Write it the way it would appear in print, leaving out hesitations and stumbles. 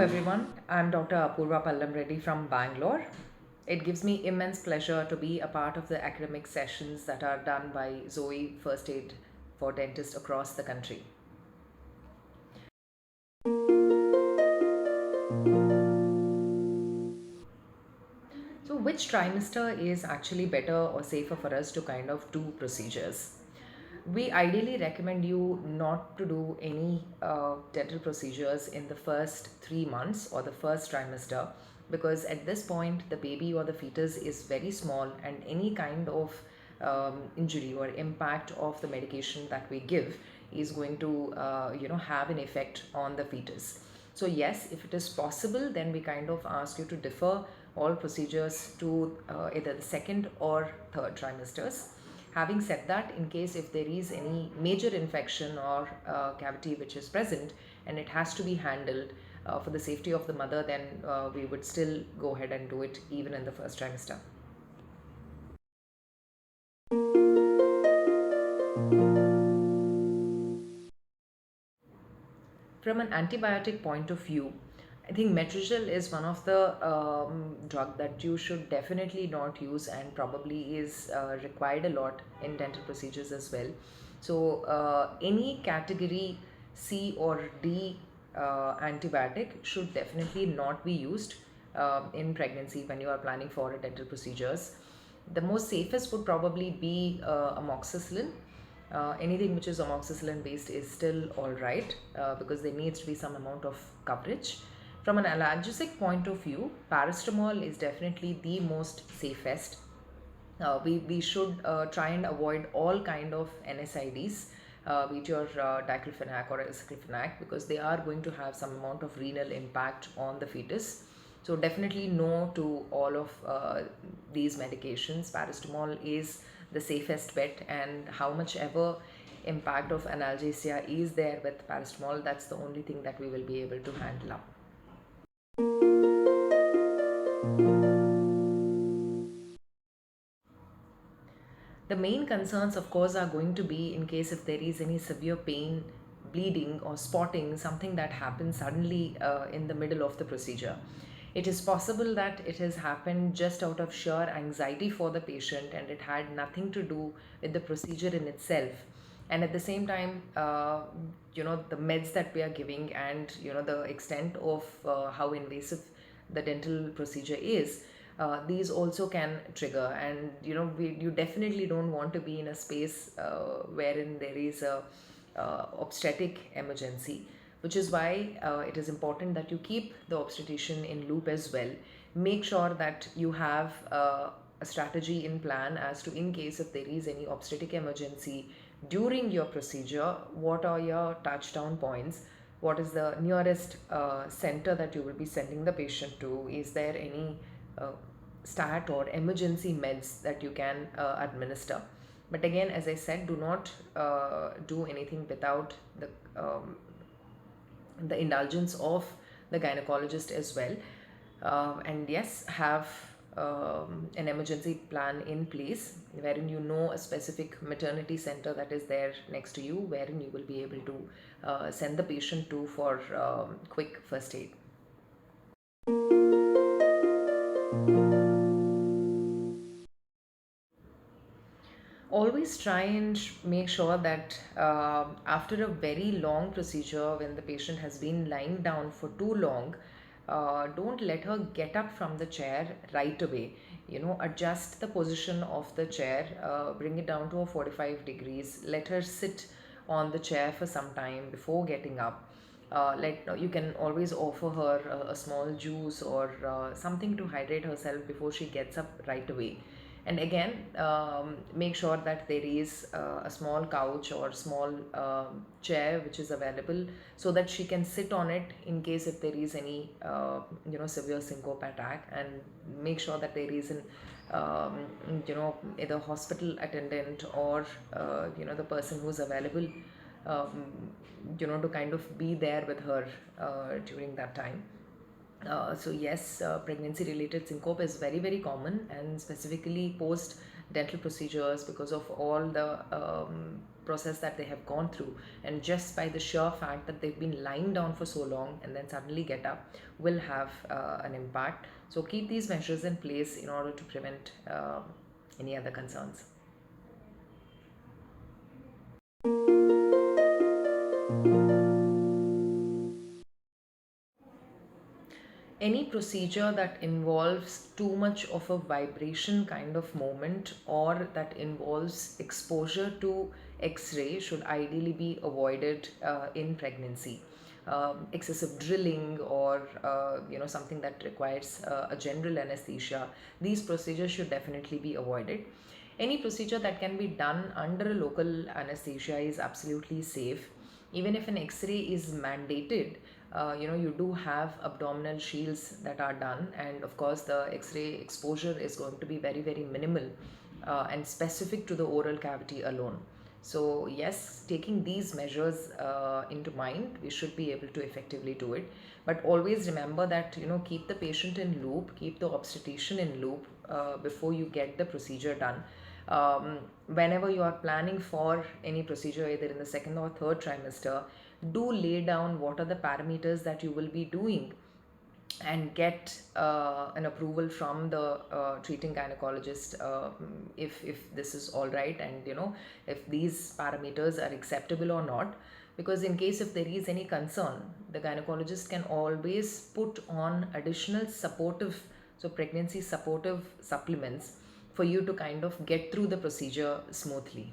everyone. I'm Dr. Apoorva Pallam Reddy from Bangalore. It gives me immense pleasure to be a part of the academic sessions that are done by Zoe First Aid for dentists across the country. So, which trimester is actually better or safer for us to kind of do procedures? We ideally recommend you not to do any dental procedures in the first 3 months or the first trimester, because at this point the baby or the fetus is very small, and any kind of injury or impact of the medication that we give is going to have an effect on the fetus. So yes, if it is possible, then we kind of ask you to defer all procedures to either the second or third trimesters. Having said that, in case if there is any major infection or cavity which is present and it has to be handled for the safety of the mother, then we would still go ahead and do it even in the first trimester. From an antibiotic point of view, I think Metrogyl is one of the drug that you should definitely not use, and probably is required a lot in dental procedures as well. So any category C or D antibiotic should definitely not be used in pregnancy when you are planning for a dental procedures. The most safest would probably be amoxicillin. Anything which is amoxicillin based is still alright, because there needs to be some amount of coverage. From an analgesic point of view, paracetamol is definitely the most safest. We should try and avoid all kind of NSAIDs, be it your diclofenac or aceclofenac, because they are going to have some amount of renal impact on the fetus. So definitely no to all of these medications. Paracetamol is the safest bet, and how much ever impact of analgesia is there with paracetamol, that's the only thing that we will be able to handle up. The main concerns, of course, are going to be in case if there is any severe pain, bleeding, or spotting, something that happens suddenly in the middle of the procedure. It is possible that it has happened just out of sheer anxiety for the patient, and it had nothing to do with the procedure in itself. And at the same time, the meds that we are giving, and the extent of how invasive the dental procedure is, these also can trigger. And you definitely don't want to be in a space wherein there is a obstetric emergency, which is why it is important that you keep the obstetrician in loop as well. Make sure that you have a strategy in plan as to, in case if there is any obstetric emergency during your procedure, what are your touchdown points, what is the nearest center that you will be sending the patient to, is there any stat or emergency meds that you can administer. But again, as I said, do not do anything without the indulgence of the gynecologist as well. And yes, have an emergency plan in place, wherein a specific maternity center that is there next to you, wherein you will be able to send the patient to for quick first aid. Always try and make sure that after a very long procedure, when the patient has been lying down for too long, don't let her get up from the chair right away. Adjust the position of the chair, bring it down to a 45 degrees, let her sit on the chair for some time before getting up. You can always offer her a small juice or something to hydrate herself before she gets up right away. And again, make sure that there is a small couch or small chair which is available, so that she can sit on it in case if there is any severe syncope attack. And make sure that there is an either hospital attendant or the person who's available to kind of be there with her during that time. So yes, pregnancy related syncope is very, very common, and specifically post dental procedures, because of all the process that they have gone through, and just by the sheer fact that they've been lying down for so long and then suddenly get up, will have an impact. So keep these measures in place in order to prevent any other concerns. Any procedure that involves too much of a vibration kind of moment, or that involves exposure to x-ray, should ideally be avoided in pregnancy. Excessive drilling, or something that requires a general anesthesia, these procedures should definitely be avoided. Any procedure that can be done under a local anesthesia is absolutely safe. Even if an x-ray is mandated, you do have abdominal shields that are done, and of course the x-ray exposure is going to be very, very minimal and specific to the oral cavity alone. So yes, taking these measures into mind, we should be able to effectively do it. But always remember that, keep the patient in loop, keep the obstetrician in loop before you get the procedure done. Whenever you are planning for any procedure, either in the second or third trimester, do lay down what are the parameters that you will be doing, and get an approval from the treating gynecologist, if this is all right, and if these parameters are acceptable or not. Because in case if there is any concern, the gynecologist can always put on additional supportive, so pregnancy supportive supplements, for you to kind of get through the procedure smoothly.